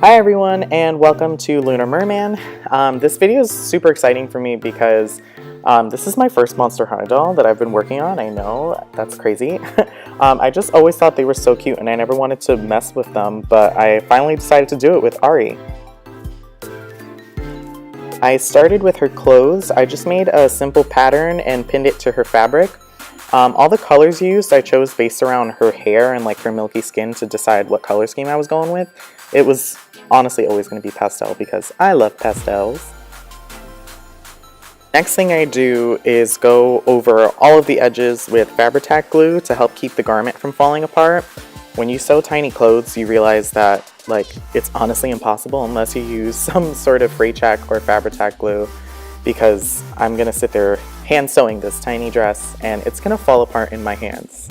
Hi everyone and welcome to Lunar Merman. This video is super exciting for me because this is my first Monster High doll that I've been working on. I know, that's crazy. I just always thought they were so cute and I never wanted to mess with them, but I finally decided to do it with Ari. I started with her clothes. I just made a simple pattern and pinned it to her fabric. All the colors used I chose based around her hair and like her milky skin to decide what color scheme I was going with. It was honestly always going to be pastel because I love pastels. Next thing I do is go over all of the edges with Fabri-Tac glue to help keep the garment from falling apart. When you sew tiny clothes, you realize that it's honestly impossible unless you use some sort of Fray-Tac or Fabri-Tac glue, because I'm going to sit there hand sewing this tiny dress and it's going to fall apart in my hands.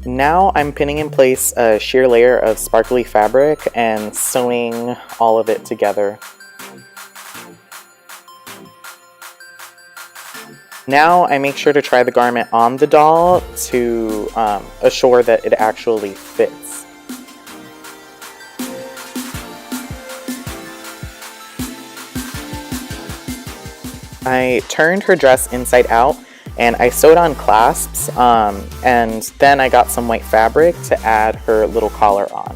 Now I'm pinning in place a sheer layer of sparkly fabric and sewing all of it together. Now I make sure to try the garment on the doll to assure that it actually fits. I turned her dress inside out and I sewed on clasps, and then I got some white fabric to add her little collar on.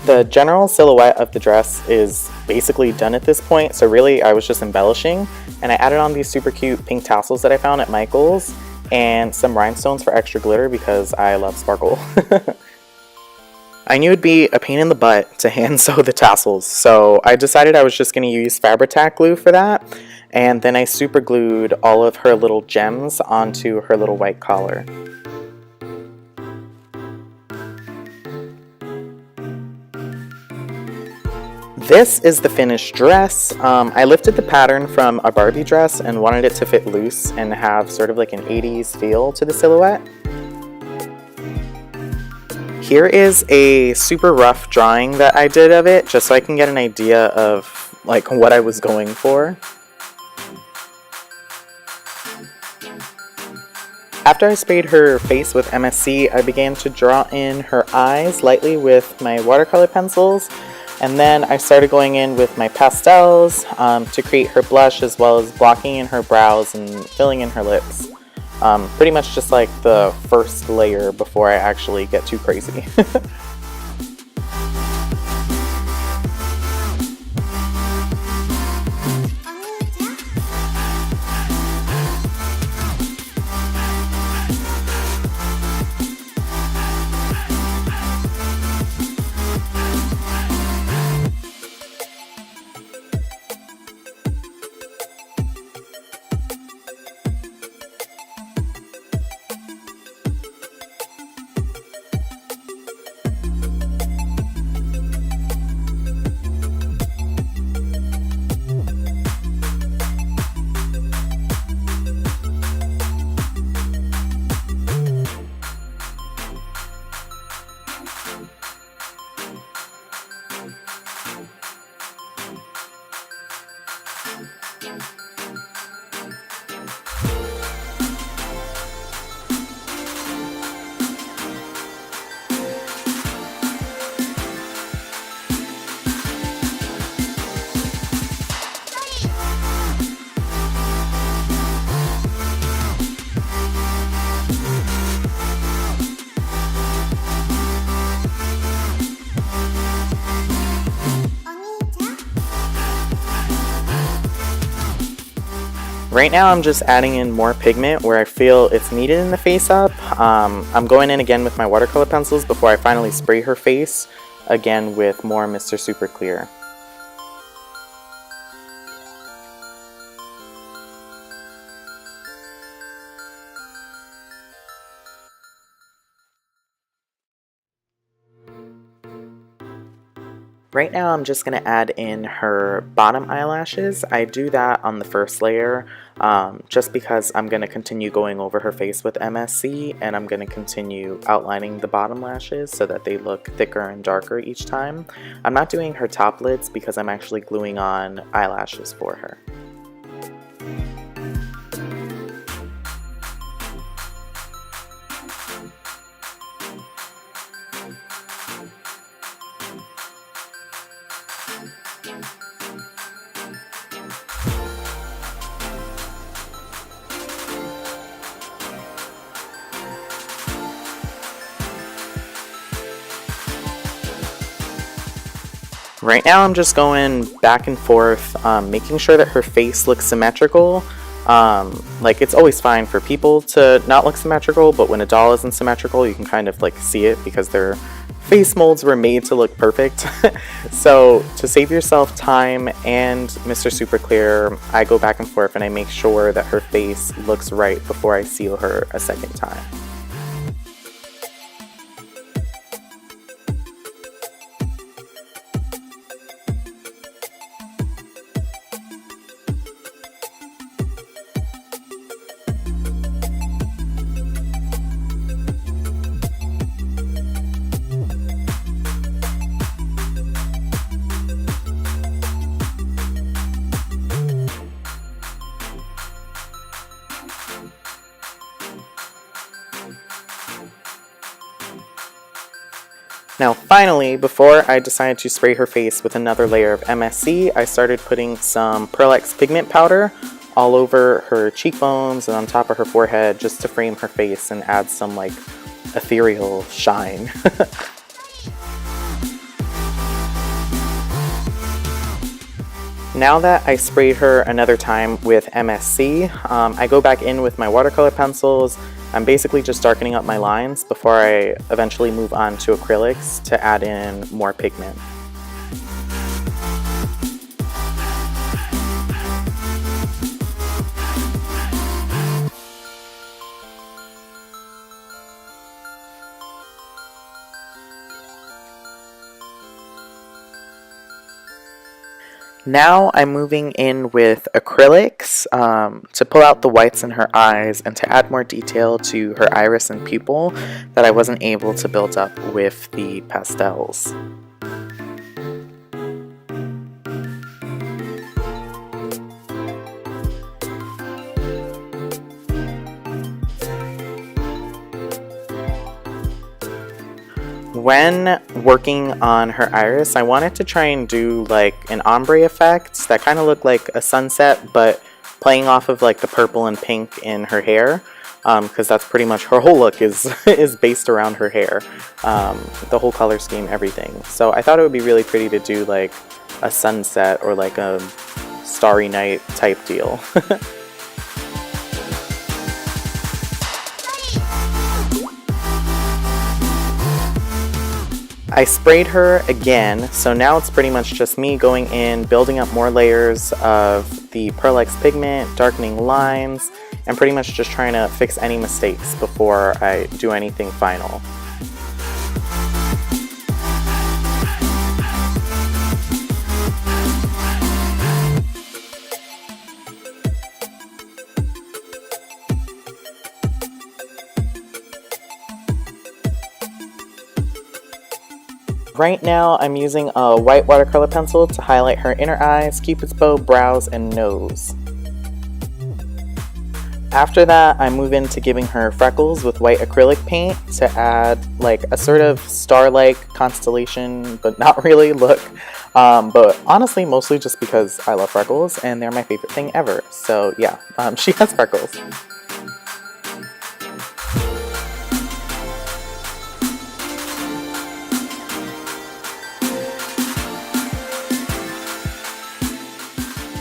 The general silhouette of the dress is basically done at this point, so really I was just embellishing, and I added on these super cute pink tassels that I found at Michael's and some rhinestones for extra glitter because I love sparkle. I knew it'd be a pain in the butt to hand sew the tassels, so I decided I was just going to use Fabri-Tac glue for that, and then I super glued all of her little gems onto her little white collar. This is the finished dress. I lifted the pattern from a Barbie dress and wanted it to fit loose and have sort of like an 80s feel to the silhouette. Here is a super rough drawing that I did of it, just so I can get an idea of what I was going for. After I sprayed her face with MSC, I began to draw in her eyes lightly with my watercolor pencils, and then I started going in with my pastels to create her blush, as well as blocking in her brows and filling in her lips. Pretty much just like the first layer before I actually get too crazy. Right now I'm just adding in more pigment where I feel it's needed in the face up. I'm going in again with my watercolor pencils before I finally spray her face again with more Mr. Super Clear. Right now I'm just going to add in her bottom eyelashes. I do that on the first layer just because I'm going to continue going over her face with MSC, and I'm going to continue outlining the bottom lashes so that they look thicker and darker each time. I'm not doing her top lids because I'm actually gluing on eyelashes for her. Right now I'm just going back and forth, making sure that her face looks symmetrical. Like, it's always fine for people to not look symmetrical, but when a doll isn't symmetrical, you can kind of like see it because their face molds were made to look perfect. So to save yourself time and Mr. Super Clear, I go back and forth and I make sure that her face looks right before I seal her a second time. Now finally, before I decided to spray her face with another layer of MSC, I started putting some Pearl X pigment powder all over her cheekbones and on top of her forehead just to frame her face and add some like ethereal shine. Now that I sprayed her another time with MSC, I go back in with my watercolor pencils. I'm basically just darkening up my lines before I eventually move on to acrylics to add in more pigment. Now I'm moving in with acrylics to pull out the whites in her eyes and to add more detail to her iris and pupil that I wasn't able to build up with the pastels. When working on her iris, I wanted to try and do like an ombre effect that kind of looked like a sunset, but playing off of like the purple and pink in her hair, because that's pretty much her whole look is based around her hair, the whole color scheme, everything. So I thought it would be really pretty to do like a sunset or like a starry night type deal. I sprayed her again, so now it's pretty much just me going in, building up more layers of the Pearl X pigment, darkening lines, and pretty much just trying to fix any mistakes before I do anything final. Right now, I'm using a white watercolor pencil to highlight her inner eyes, cupid's bow, brows, and nose. After that, I move into giving her freckles with white acrylic paint to add like a sort of star-like constellation, but not really look. But honestly, mostly just because I love freckles and they're my favorite thing ever. So yeah, she has freckles.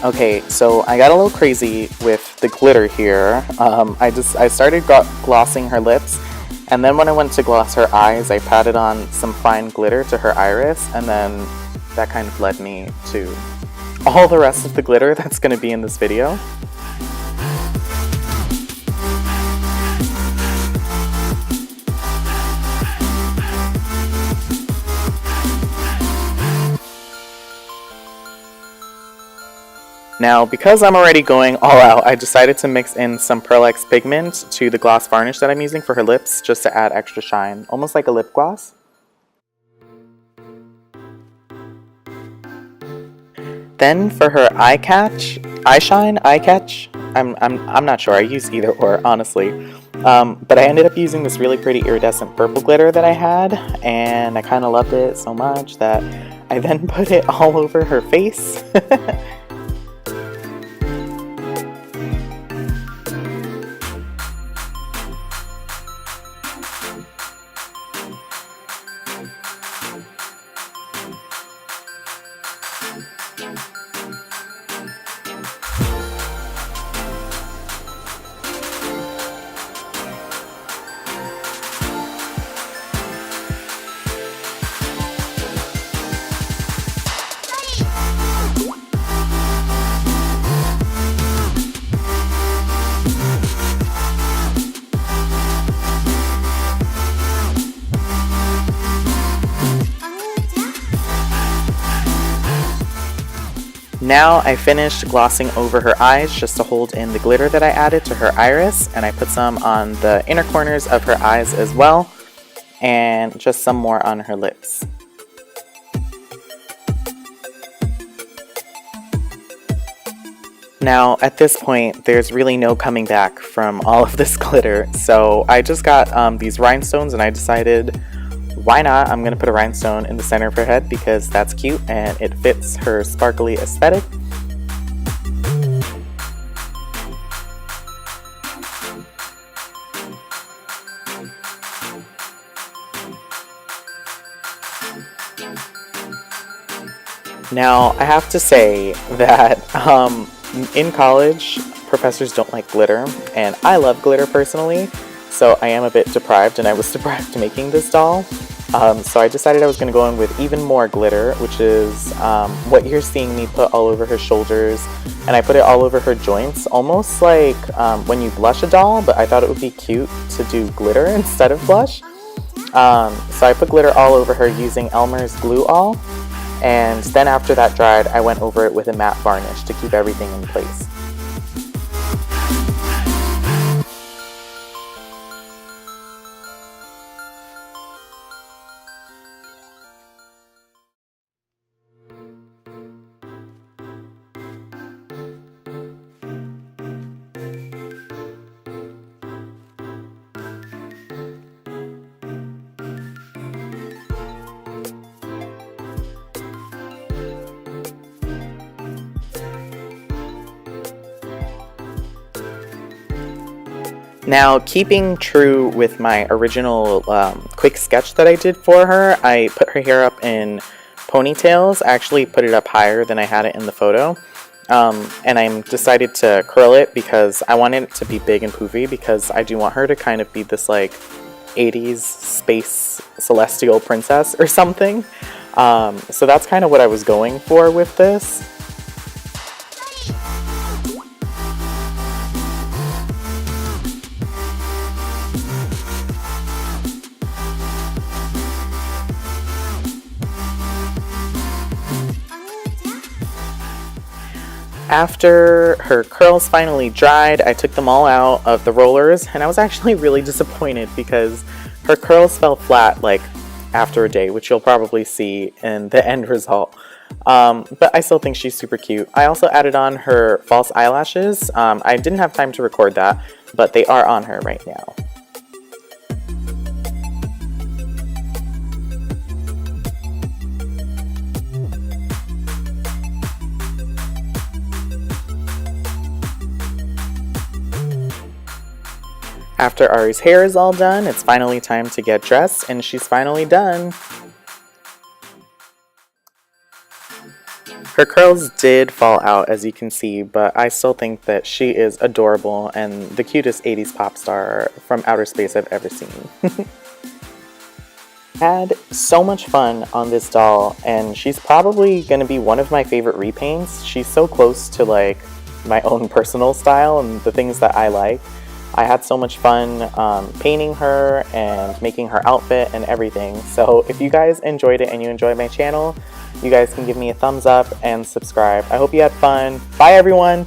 Okay, so I got a little crazy with the glitter here. I started glossing her lips, and then when I went to gloss her eyes, I patted on some fine glitter to her iris, and then that kind of led me to all the rest of the glitter that's going to be in this video. Now, because I'm already going all out, I decided to mix in some Pearl X pigment to the gloss varnish that I'm using for her lips, just to add extra shine, almost like a lip gloss. Then for her eye catch, I'm not sure. I use either or, honestly. But I ended up using this really pretty iridescent purple glitter that I had, and I kind of loved it so much that I then put it all over her face. Now I finished glossing over her eyes just to hold in the glitter that I added to her iris, and I put some on the inner corners of her eyes as well, and just some more on her lips. Now at this point there's really no coming back from all of this glitter, so I just got these rhinestones and I decided, why not? I'm going to put a rhinestone in the center of her head because that's cute and it fits her sparkly aesthetic. Now, I have to say that in college, professors don't like glitter, and I love glitter personally, so I am a bit deprived, and I was deprived making this doll. So I decided I was going to go in with even more glitter, which is what you're seeing me put all over her shoulders, and I put it all over her joints, almost like when you blush a doll, but I thought it would be cute to do glitter instead of blush. So I put glitter all over her using Elmer's Glue All, and then after that dried, I went over it with a matte varnish to keep everything in place. Now, keeping true with my original quick sketch that I did for her, I put her hair up in ponytails. I actually put it up higher than I had it in the photo. And I decided to curl it because I wanted it to be big and poofy, because I do want her to kind of be this like 80s space celestial princess or something. So that's kind of what I was going for with this. After her curls finally dried, I took them all out of the rollers, and I was actually really disappointed because her curls fell flat like after a day, which you'll probably see in the end result. But I still think she's super cute. I also added on her false eyelashes. I didn't have time to record that, but they are on her right now. After Ari's hair is all done, it's finally time to get dressed, and she's finally done. Her curls did fall out, as you can see, but I still think that she is adorable and the cutest 80s pop star from outer space I've ever seen. Had so much fun on this doll, and she's probably going to be one of my favorite repaints. She's so close to like my own personal style and the things that I like. I had so much fun painting her and making her outfit and everything. So if you guys enjoyed it and you enjoy my channel, you guys can give me a thumbs up and subscribe. I hope you had fun. Bye everyone!